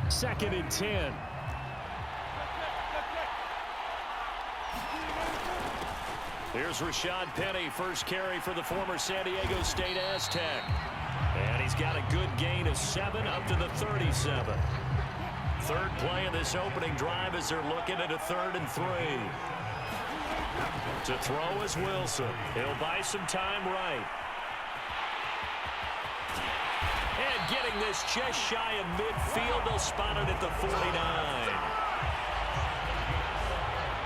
2nd and 10. Here's Rashad Penny, first carry for the former San Diego State Aztec. And he's got a good gain of 7 up to the 37. Third play of this opening drive as they're looking at a 3rd and 3. To throw is Wilson. He'll buy some time right. And getting this just shy of midfield, they'll spot it at the 49.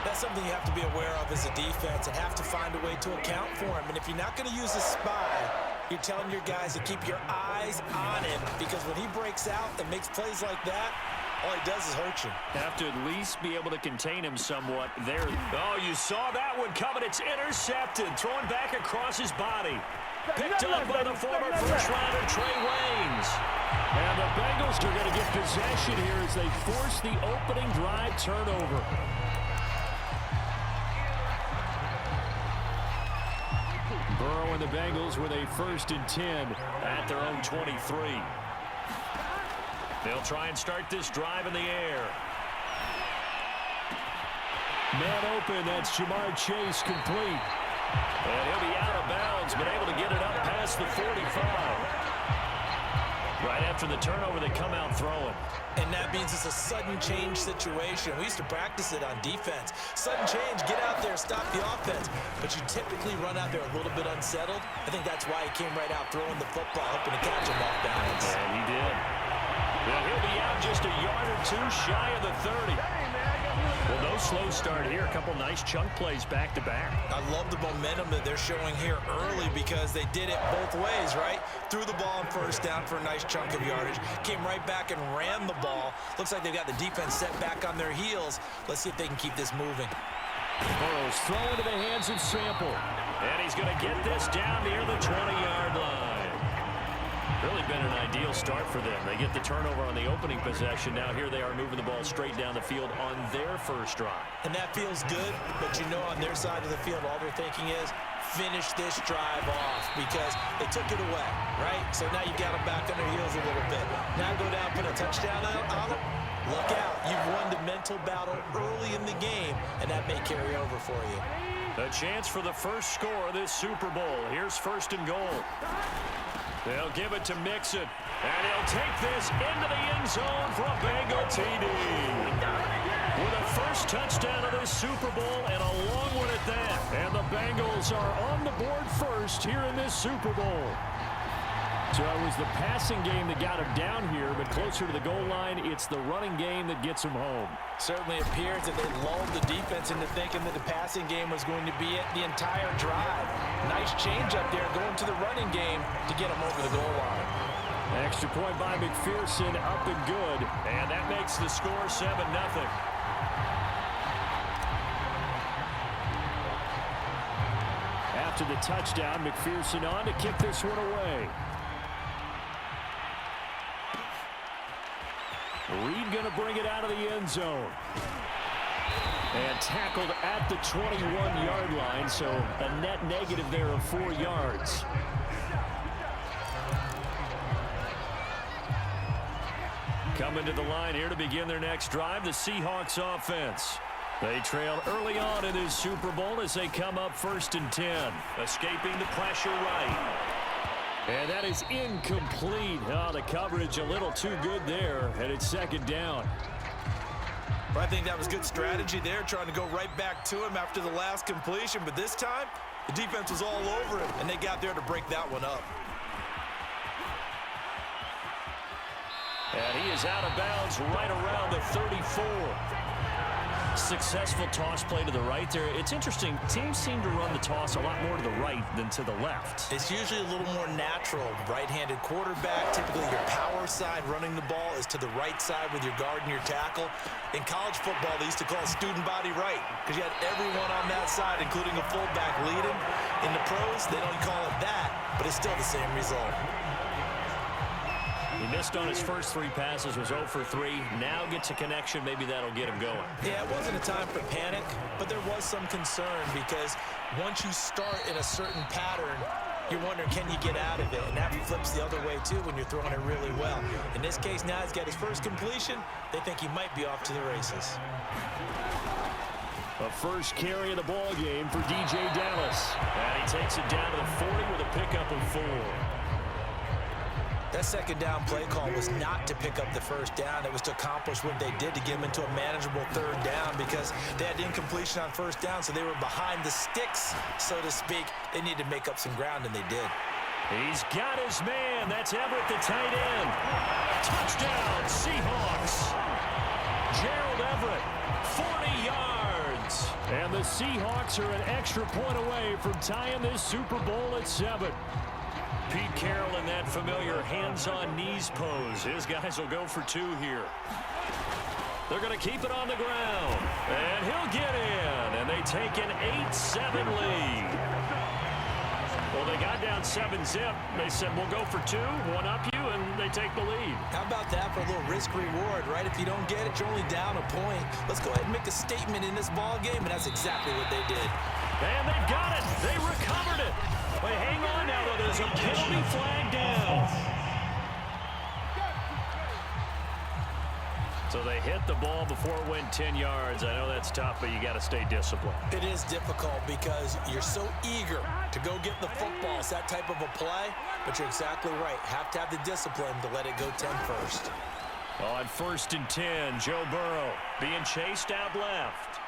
That's something you have to be aware of as a defense and have to find a way to account for him. And if you're not going to use a spy, you're telling your guys to keep your eyes on him, because when he breaks out and makes plays like that, all he does is hurt you. Have to at least be able to contain him somewhat there. Oh, you saw that one coming. It's intercepted. Thrown back across his body. Picked up by the former first-rounder, Trey Waynes. And the Bengals are going to get possession here as they force the opening drive turnover. Burrow and the Bengals with a 1st and 10 at their own 23. They'll try and start this drive in the air. Man open, that's Jamar Chase, complete. And he'll be out of bounds, but able to get it up past the 45. Right after the turnover, they come out throwing. And that means it's a sudden change situation. We used to practice it on defense. Sudden change, get out there, stop the offense. But you typically run out there a little bit unsettled. I think that's why he came right out throwing the football, hoping to catch him off balance. And he did. Well, he'll be out just a yard or two shy of the 30. Well, no slow start here. A couple nice chunk plays back-to-back. I love the momentum that they're showing here early because they did it both ways, right? Threw the ball on 1st down for a nice chunk of yardage. Came right back and ran the ball. Looks like they've got the defense set back on their heels. Let's see if they can keep this moving. Burrow's throw into the hands of Sample. And he's going to get this down near the 20-yard line. Really been an ideal start for them. They get the turnover on the opening possession. Now here they are moving the ball straight down the field on their first drive. And that feels good, but you know on their side of the field, all they're thinking is finish this drive off because they took it away, right? So now you got them back on their heels a little bit. Now go down, put a touchdown on them. Look out. You've won the mental battle early in the game, and that may carry over for you. A chance for the first score of this Super Bowl. Here's 1st and goal. They'll give it to Mixon, and he'll take this into the end zone for a Bengal TD. With a first touchdown of this Super Bowl and a long one at that. And the Bengals are on the board first here in this Super Bowl. So it was the passing game that got him down here, but closer to the goal line, it's the running game that gets him home. Certainly appears that they lulled the defense into thinking that the passing game was going to be it the entire drive. Nice change up there going to the running game to get him over the goal line. Extra point by McPherson, up and good. And that makes the score 7-0. After the touchdown, McPherson on to kick this one away. Reed going to bring it out of the end zone. And tackled at the 21-yard line, so a net negative there of 4 yards. Coming to the line here to begin their next drive, the Seahawks offense. They trail early on in this Super Bowl as they come up 1st and 10. Escaping the pressure right. And that is incomplete. Oh, the coverage a little too good there, and it's 2nd down. But I think that was good strategy there, trying to go right back to him after the last completion. But this time, the defense was all over him, and they got there to break that one up. And he is out of bounds right around the 34. Successful toss play to the right there. It's interesting. Teams seem to run the toss a lot more to the right than to the left. It's usually a little more natural. Right-handed quarterback, typically your power side running the ball is to the right side with your guard and your tackle. In college football, they used to call it student body right because you had everyone on that side, including a fullback leading. In the pros, they don't call it that, but it's still the same result. He missed on his first 3 passes, was 0 for 3. Now gets a connection. Maybe that'll get him going. Yeah, it wasn't a time for panic, but there was some concern because once you start in a certain pattern, you're wondering, can you get out of it? And that flips the other way, too, when you're throwing it really well. In this case, now he's got his first completion. They think he might be off to the races. A first carry of the ball game for DJ Dallas. And he takes it down to the 40 with a pickup of 4. That second down play call was not to pick up the first down. It was to accomplish what they did to get them into a manageable third down because they had incompletion on first down, so they were behind the sticks, so to speak. They needed to make up some ground, and they did. He's got his man. That's Everett, the tight end. Touchdown, Seahawks. Gerald Everett, 40 yards. And the Seahawks are an extra point away from tying this Super Bowl at 7. Pete Carroll in that familiar hands-on knees pose. His guys will go for 2 here. They're going to keep it on the ground. And he'll get in. And they take an 8-7 lead. Well, they got down 7-zip. They said, we'll go for 2, one up you, and they take the lead. How about that for a little risk-reward, right? If you don't get it, you're only down a point. Let's go ahead and make a statement in this ball game, and that's exactly what they did. And they've got it. They recovered it. But hang on now, though. There's a penalty flag down. So they hit the ball before it went 10 yards. I know that's tough, but you got to stay disciplined. It is difficult because you're so eager to go get the football. It's that type of a play, but you're exactly right. Have to have the discipline to let it go 10 first. On 1st and 10, Joe Burrow being chased out left.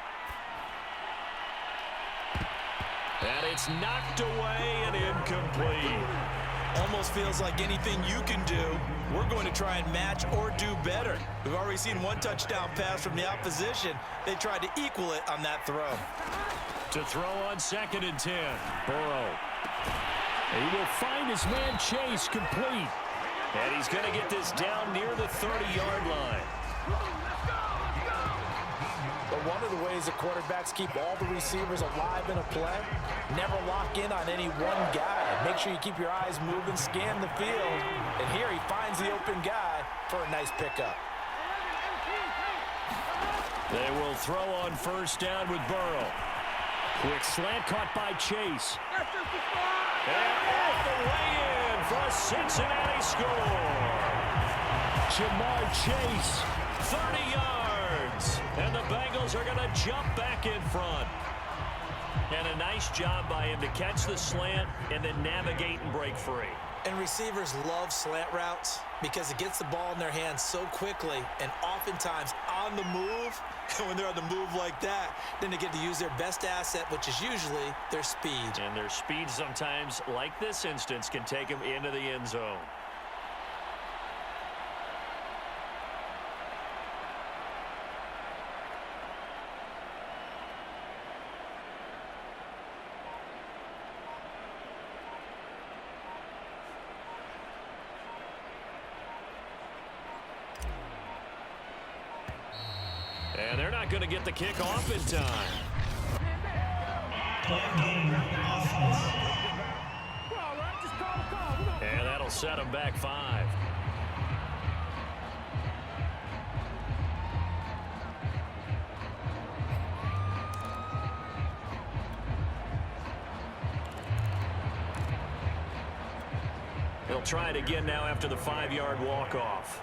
And it's knocked away and incomplete. Almost feels like anything you can do, we're going to try and match or do better. We've already seen one touchdown pass from the opposition. They tried to equal it on that throw. To throw on 2nd and 10, Burrow. He will find his man Chase complete. And he's going to get this down near the 30-yard line. But one of the ways that quarterbacks keep all the receivers alive in a play, never lock in on any one guy. Make sure you keep your eyes moving, scan the field. And here he finds the open guy for a nice pickup. They will throw on 1st down with Burrow. Quick slant caught by Chase. And off the way in for a Cincinnati score. Jamar Chase, 30 yards. And the Bengals are going to jump back in front. And a nice job by him to catch the slant and then navigate and break free. And receivers love slant routes because it gets the ball in their hands so quickly and oftentimes on the move. And when they're on the move like that, then they get to use their best asset, which is usually their speed. And their speed sometimes, like this instance, can take them into the end zone. And they're not going to get the kick off in time. And that'll set them back 5. He'll try it again now after the 5-yard walk-off.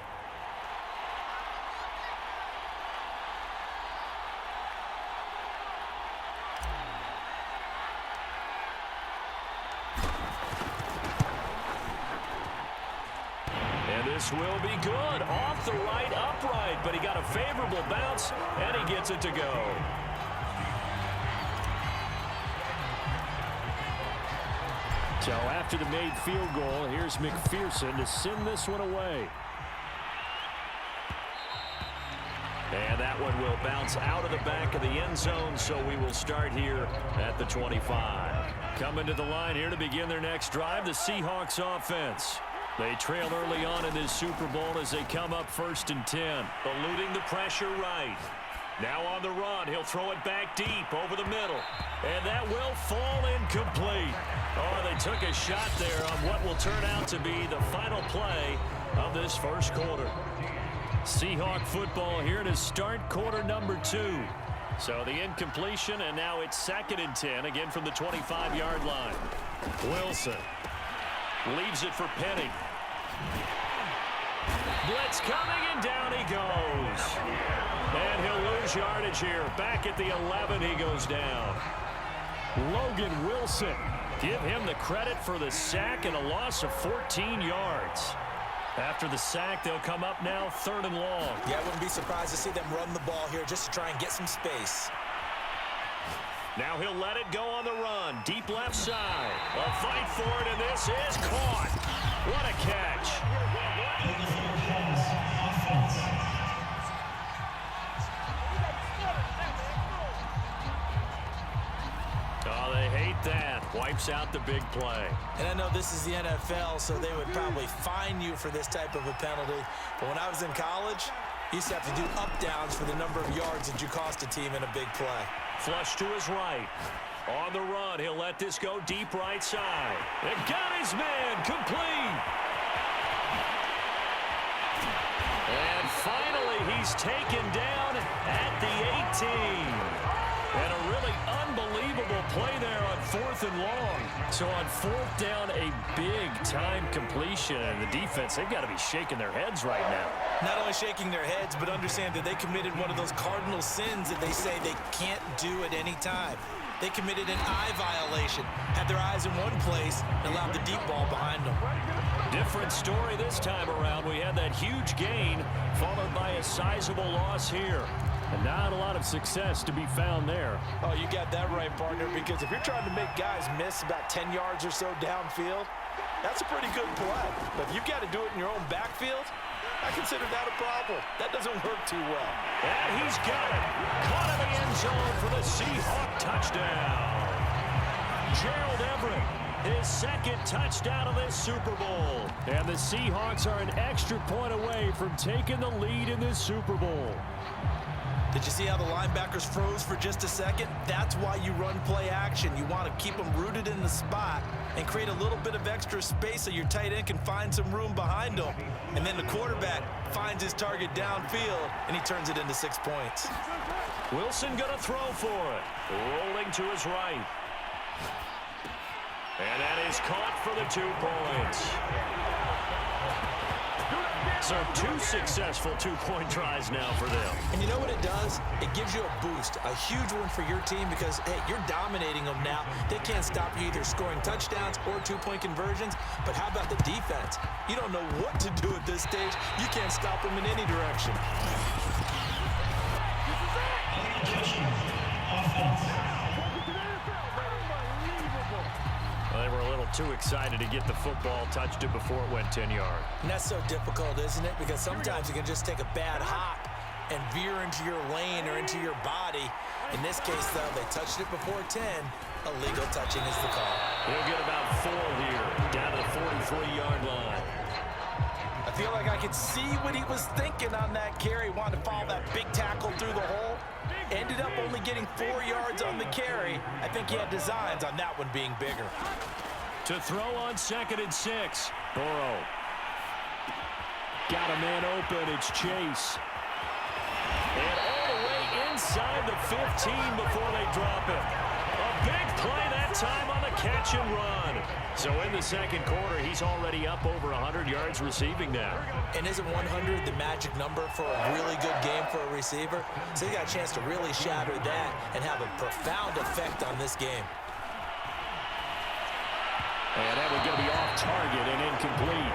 This will be good. Off the right upright, but he got a favorable bounce, and he gets it to go. So after the made field goal, here's McPherson to send this one away. And that one will bounce out of the back of the end zone, so we will start here at the 25. Coming to the line here to begin their next drive, the Seahawks offense. They trail early on in this Super Bowl as they come up 1st and 10. Eluding the pressure right. Now on the run, he'll throw it back deep over the middle. And that will fall incomplete. Oh, they took a shot there on what will turn out to be the final play of this first quarter. Seahawk football here to start quarter number 2. So the incompletion, and now it's 2nd and 10, again from the 25-yard line. Wilson Leaves it for Penny. Blitz coming, and down he goes. And he'll lose yardage here. Back at the 11, he goes down. Logan Wilson. Give him the credit for the sack and a loss of 14 yards. After the sack, they'll come up now 3rd and long. Yeah, I wouldn't be surprised to see them run the ball here just to try and get some space. Now he'll let it go on the run. Deep left side. A fight for it, and this is caught. What a catch. Oh, they hate that. Wipes out the big play. And I know this is the NFL, so they would probably fine you for this type of a penalty. But when I was in college, you used to have to do up-downs for the number of yards that you cost a team in a big play. Flush to his right. On the run, he'll let this go deep right side. And got his man complete. And finally, he's taken down at the 18. And a really unbelievable play there on 4th and long. So on 4th down, a big-time completion. And the defense, they've got to be shaking their heads right now. Not only shaking their heads, but understand that they committed one of those cardinal sins that they say they can't do at any time. They committed an eye violation, had their eyes in one place, and allowed the deep ball behind them. Different story this time around. We had that huge gain, followed by a sizable loss here. And not a lot of success to be found there. Oh, you got that right, partner, because if you're trying to make guys miss about 10 yards or so downfield, that's a pretty good play. But if you've got to do it in your own backfield, I consider that a problem. That doesn't work too well. And he's got it. Caught in the end zone for the Seahawk touchdown. Gerald Everett, his 2nd touchdown of this Super Bowl. And the Seahawks are an extra point away from taking the lead in this Super Bowl. Did you see how the linebackers froze for just a second? That's why you run play action. You want to keep them rooted in the spot and create a little bit of extra space so your tight end can find some room behind him. And then the quarterback finds his target downfield, and he turns it into 6 points. Wilson going to throw for it. Rolling to his right. And that is caught for the 2 points. So 2 successful 2-point tries now for them. And you know what it does? It gives you a boost, a huge one for your team because, hey, you're dominating them now. They can't stop you either scoring touchdowns or 2-point conversions. But how about the defense? You don't know what to do at this stage. You can't stop them in any direction. They were a little too excited to get the football, touched it before it went 10 yards. And that's so difficult, isn't it? Because sometimes you can just take a bad hop and veer into your lane or into your body. In this case, though, they touched it before 10. Illegal touching is the call. He'll get about 4 here, down to the 43-yard line. I feel like I could see what he was thinking on that carry. Wanted to follow that big tackle through the hole. Ended up only getting 4 yards on the carry. I think he had designs on that one being bigger. To throw on 2nd and 6. Burrow. Got a man open. It's Chase. And all the way inside the 15 before they drop it. A big play that time on the catch and run. So in the 2nd quarter, he's already up over 100 yards receiving now. And isn't 100 the magic number for a really good game for a receiver? So he got a chance to really shatter that and have a profound effect on this game. And that was going to be off target and incomplete.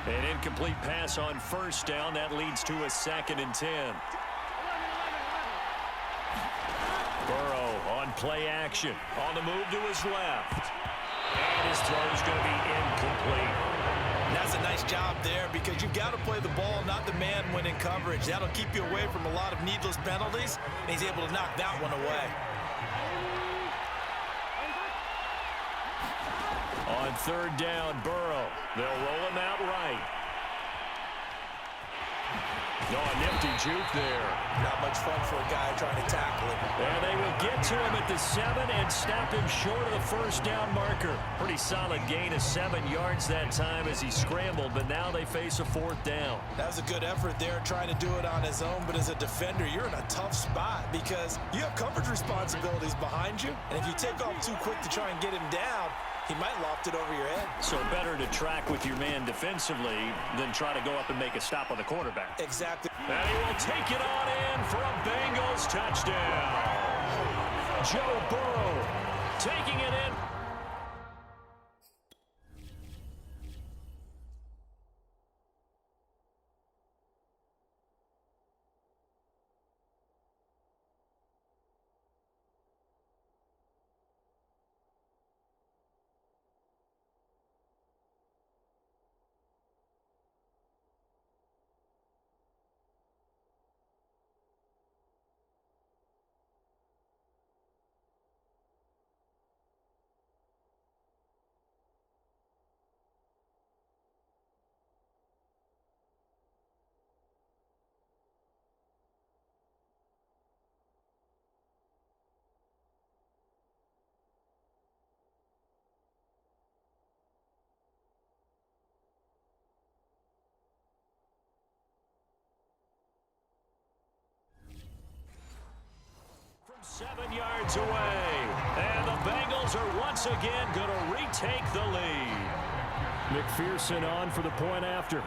An incomplete pass on 1st down. That leads to a 2nd and 10. Burrow on play action. On the move to his left. And his throw is going to be incomplete. And that's a nice job there because you've got to play the ball, not the man when in coverage. That'll keep you away from a lot of needless penalties, and he's able to knock that one away. On 3rd down, Burrow. They'll roll him out right. Oh, a nifty juke there. Not much fun for a guy trying to tackle him. And they will get to him at the 7 and stop him short of the first down marker. Pretty solid gain of 7 yards that time as he scrambled, but now they face a 4th down. That was a good effort there trying to do it on his own, but as a defender, you're in a tough spot because you have coverage responsibilities behind you, and if you take off too quick to try and get him down, he might loft it over your head. So better to track with your man defensively than try to go up and make a stop on the quarterback. Exactly. And he will take it on in for a Bengals touchdown. Joe Burrow taking it in. From 7 yards away, and the Bengals are once again going to retake the lead. McPherson on for the point after.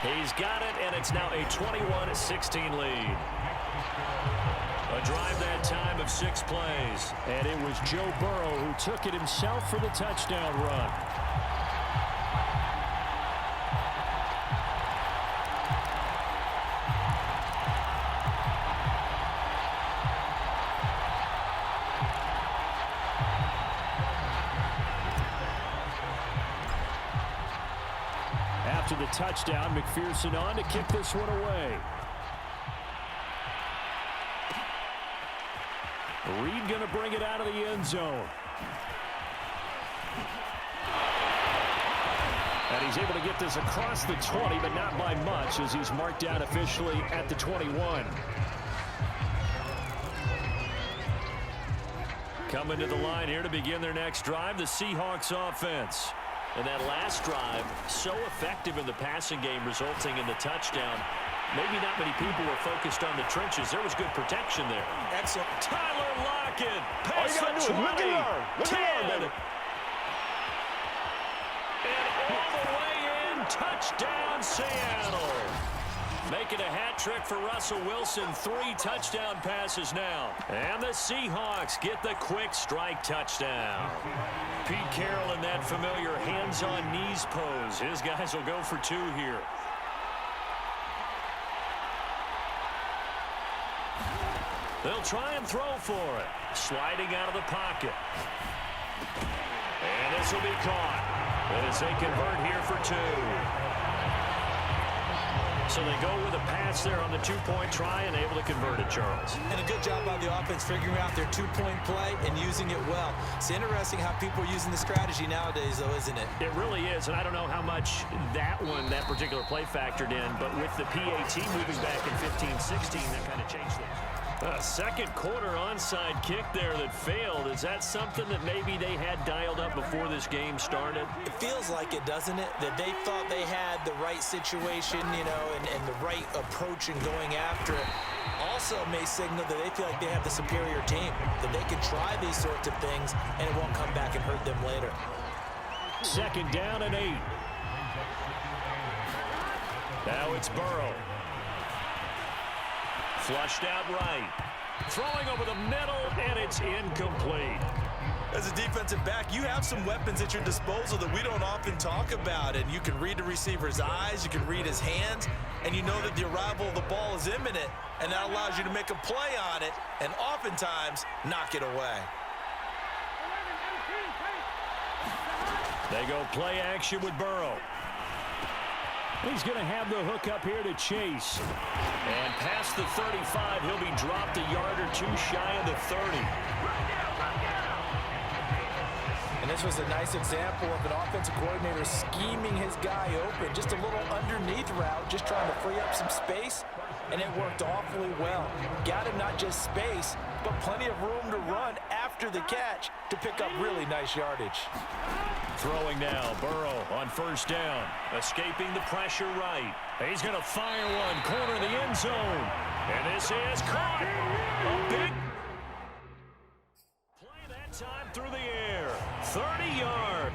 He's got it, and it's now a 21-16 lead. A drive that time of 6 plays. And it was Joe Burrow who took it himself for the touchdown run. After the touchdown, McPherson on to kick this one away. Reed going to bring it out of the end zone. And he's able to get this across the 20, but not by much as he's marked down officially at the 21. Coming to the line here to begin their next drive, the Seahawks offense. And that last drive, so effective in the passing game, resulting in the touchdown. Maybe not many people were focused on the trenches. There was good protection there. Excellent. Tyler Lockett, pass the 20, 10, and all the way in, touchdown Seattle. Making a hat trick for Russell Wilson, 3 touchdown passes now. And the Seahawks get the quick strike touchdown. Pete Carroll in that familiar hands-on knees pose. His guys will go for 2 here. They'll try and throw for it. Sliding out of the pocket. And this will be caught. As they convert here for 2. So they go with a pass there on the 2-point try and able to convert it, Charles. And a good job by the offense figuring out their 2-point play and using it well. It's interesting how people are using the strategy nowadays, though, isn't it? It really is, and I don't know how much that particular play factored in, but with the PAT moving back in 15-16, that kind of changed things. A second quarter onside kick there that failed. Is that something that maybe they had dialed up before this game started? It feels like it, doesn't it? That they thought they had the right situation, you know, and the right approach in going after it. Also may signal that they feel like they have the superior team, that they can try these sorts of things and it won't come back and hurt them later. Second down and 8. Now it's Burrow. Flushed out right. Throwing over the middle, and it's incomplete. As a defensive back, you have some weapons at your disposal that we don't often talk about. And you can read the receiver's eyes, you can read his hands, and you know that the arrival of the ball is imminent, and that allows you to make a play on it, and oftentimes knock it away. They go play action with Burrow. He's going to have the hook up here to Chase. And past the 35. He'll be dropped a yard or two shy of the 30. And this was a nice example of an offensive coordinator scheming his guy open. Just a little underneath route, just trying to free up some space, and it worked awfully well. Got him not just space, but plenty of room to run after the catch to pick up really nice yardage. Throwing now, Burrow on first down, escaping the pressure right. He's going to fire one, corner of the end zone. And this is caught. A big play that time through the air. 30-yard.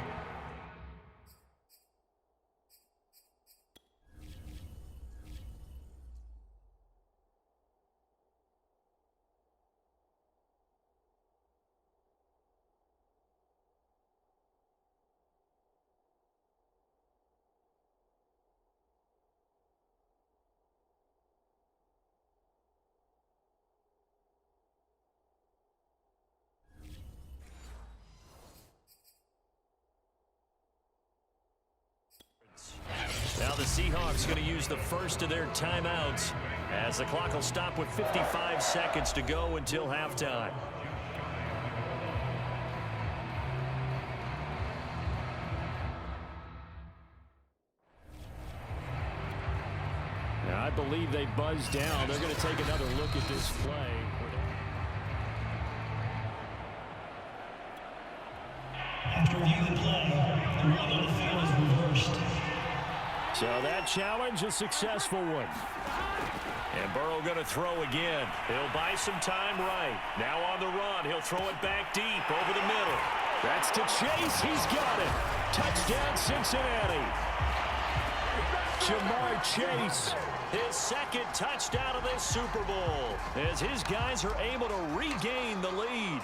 Now the Seahawks going to use the first of their timeouts as the clock will stop with 55 seconds to go until halftime. Now I believe they buzzed down. They're going to take another look at this play. After reviewing the play, the run on the field is reversed. So that challenge, a successful one. And Burrow going to throw again. He'll buy some time right. Now on the run, he'll throw it back deep over the middle. That's to Chase. He's got it. Touchdown, Cincinnati. Jamar Chase, his second touchdown of this Super Bowl, as his guys are able to regain the lead.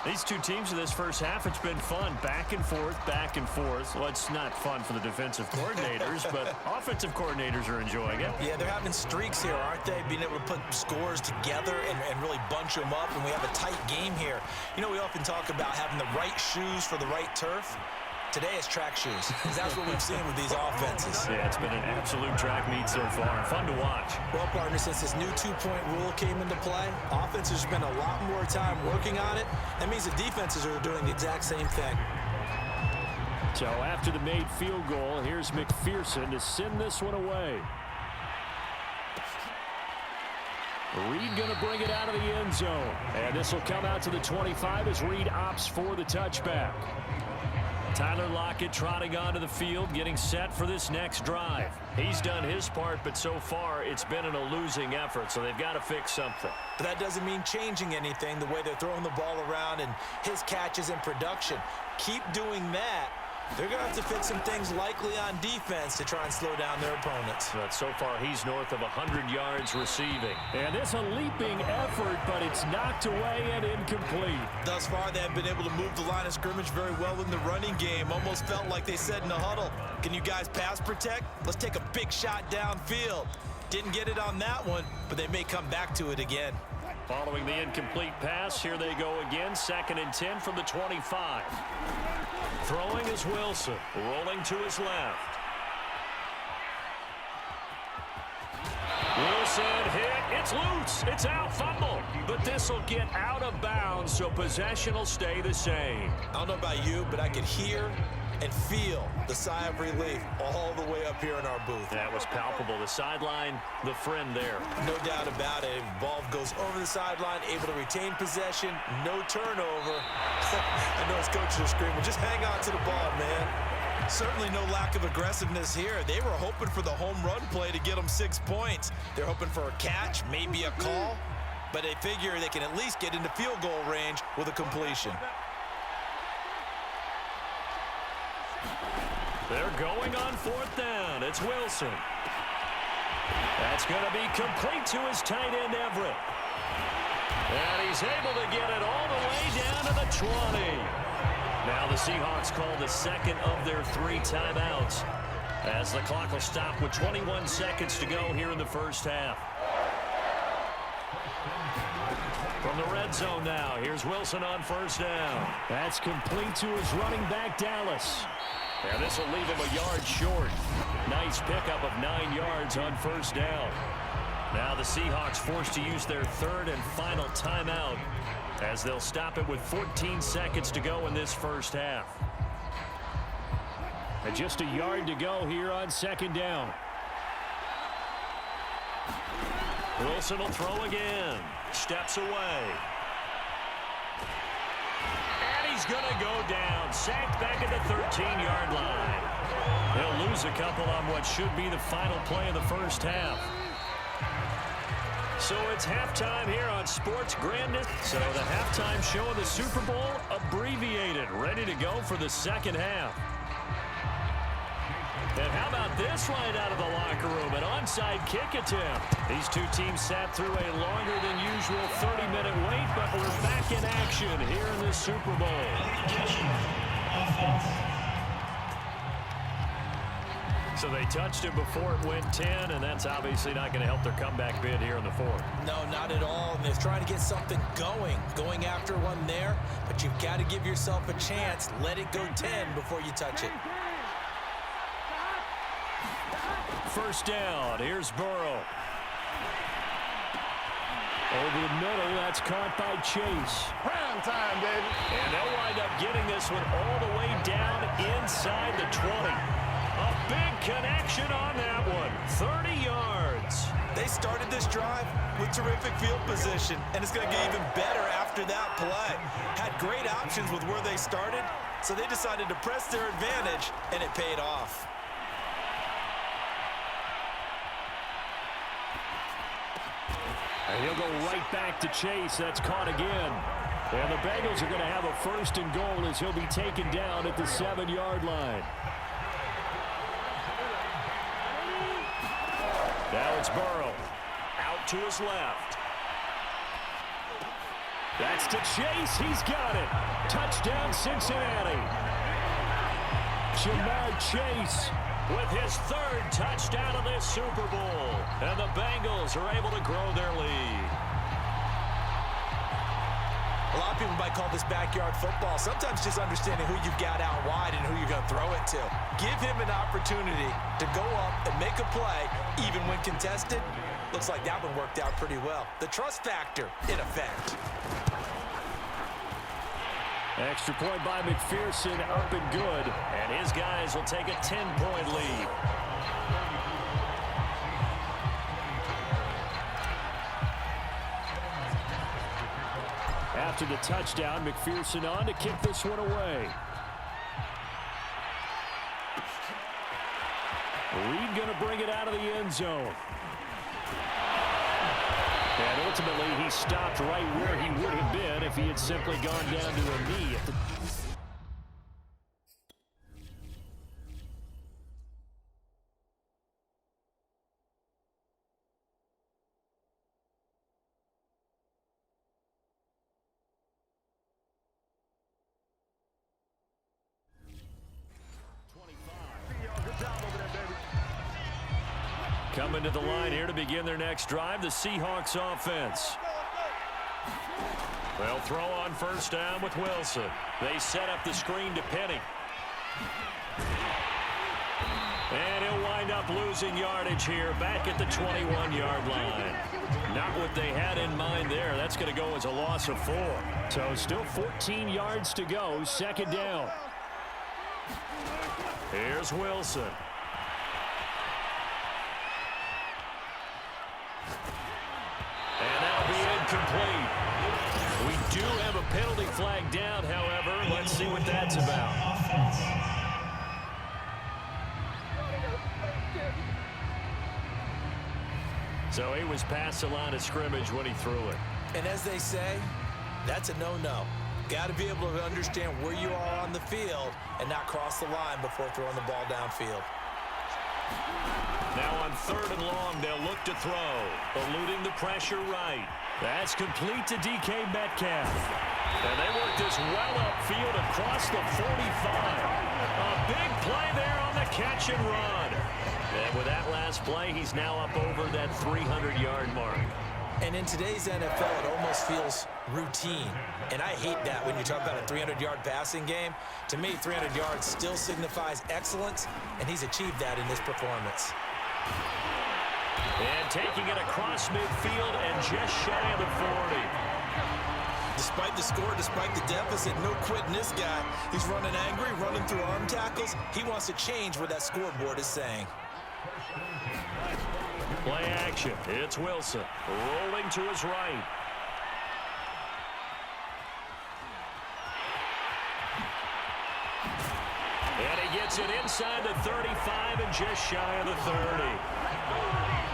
These two teams in this first half, it's been fun. Back and forth, back and forth. Well, it's not fun for the defensive coordinators, but offensive coordinators are enjoying it. Yeah, they're having streaks here, aren't they? Being able to put scores together and really bunch them up, and we have a tight game here. You know, we often talk about having the right shoes for the right turf. Today it's track shoes, because that's what we've seen with these offenses. Yeah, it's been an absolute track meet so far. Fun to watch. Well, partner, since this new two-point rule came into play, offenses spend a lot more time working on it. That means the defenses are doing the exact same thing. So after the made field goal, here's McPherson to send this one away. Reed going to bring it out of the end zone. And this will come out to the 25 as Reed opts for the touchback. Tyler Lockett trotting onto the field, getting set for this next drive. He's done his part, but so far it's been in a losing effort, so they've got to fix something. But that doesn't mean changing anything, the way they're throwing the ball around and his catches in production. Keep doing that. They're going to have to fix some things likely on defense to try and slow down their opponents. But so far he's north of 100 yards receiving. And it's a leaping effort, but it's knocked away and incomplete. Thus far, they have been able to move the line of scrimmage very well in the running game. Almost felt like they said in the huddle, can you guys pass protect? Let's take a big shot downfield. Didn't get it on that one, but they may come back to it again. Following the incomplete pass, here they go again. 2nd and 10 from the 25. Throwing is Wilson, rolling to his left. Wilson hit, it's loose, it's out, fumble. But this will get out of bounds, so possession will stay the same. I don't know about you, but I could hear and feel the sigh of relief all the way up here in our booth. That was palpable. The sideline, the friend there. No doubt about it. Ball goes over the sideline, able to retain possession, no turnover. I know his coaches are screaming, just hang on to the ball, man. Certainly no lack of aggressiveness here. They were hoping for the home run play to get them 6 points. They're hoping for a catch, maybe a call, but they figure they can at least get into field goal range with a completion. They're going on 4th down. It's Wilson. That's going to be complete to his tight end, Everett. And he's able to get it all the way down to the 20. Now the Seahawks call the second of their 3 timeouts as the clock will stop with 21 seconds to go here in the first half. From the red zone now, here's Wilson on 1st down. That's complete to his running back, Dallas. And this will leave him a yard short. Nice pickup of 9 yards on 1st down. Now the Seahawks forced to use their third and final timeout as they'll stop it with 14 seconds to go in this first half. And just a yard to go here on second down. Wilson will throw again. Steps away. And he's going to go down. Sacked back at the 13-yard line. He'll lose a couple on what should be the final play of the first half. So it's halftime here on Sports Grandness. So the halftime show of the Super Bowl abbreviated, ready to go for the second half. And how about this right out of the locker room? An onside kick attempt. These two teams sat through a longer than usual 30-minute wait, but we're back in action here in the Super Bowl. So they touched it before it went 10, and that's obviously not going to help their comeback bid here in the fourth. No, not at all. And they're trying to get something going after one there, but you've got to give yourself a chance. Let it go 10 before you touch it. First down. Here's Burrow. Over the middle, that's caught by Chase. Prime time, baby. And they'll wind up getting this one all the way down inside the 20. A big connection on that one. 30 yards. They started this drive with terrific field position, and it's going to get even better after that play. Had great options with where they started, so they decided to press their advantage, and it paid off. And he'll go right back to Chase. That's caught again. And the Bengals are going to have a first and goal as he'll be taken down at the 7-yard line. Now it's Burrow. Out to his left. That's to Chase. He's got it. Touchdown, Cincinnati. Jamar Chase with his third touchdown of this Super Bowl. And the Bengals are able to grow their lead. A lot of people might call this backyard football. Sometimes just understanding who you've got out wide and who you're going to throw it to. Give him an opportunity to go up and make a play, even when contested. Looks like that one worked out pretty well. The trust factor, in effect. Extra point by McPherson, up and good. And his guys will take a 10-point lead. After the touchdown, McPherson on to kick this one away. Reed going to bring it out of the end zone. And ultimately, he stopped right where he would have been if he had simply gone down to a knee. Coming to the line here to begin their next drive, the Seahawks offense. They'll throw on first down with Wilson. They set up the screen to Penny. And he'll wind up losing yardage here back at the 21-yard line. Not what they had in mind there. That's going to go as a loss of 4. So still 14 yards to go, second down. Here's Wilson. And that'll be incomplete. We do have a penalty flag down, however. Let's see what that's about. So he was past the line of scrimmage when he threw it. And as they say, that's a no-no. Got to be able to understand where you are on the field and not cross the line before throwing the ball downfield. Now on third and long, they'll look to throw, eluding the pressure right. That's complete to DK Metcalf. And they work this well upfield across the 45. A big play there on the catch and run. And with that last play, he's now up over that 300-yard mark. And in today's NFL, it almost feels routine. And I hate that when you talk about a 300-yard passing game. To me, 300 yards still signifies excellence, and he's achieved that in this performance. And taking it across midfield and just shy of the 40. Despite the score, despite the deficit, no quitting this guy. He's running angry, running through arm tackles. He wants to change what that scoreboard is saying. Play action. It's Wilson rolling to his right. And he gets it inside the 35 and just shy of the 30.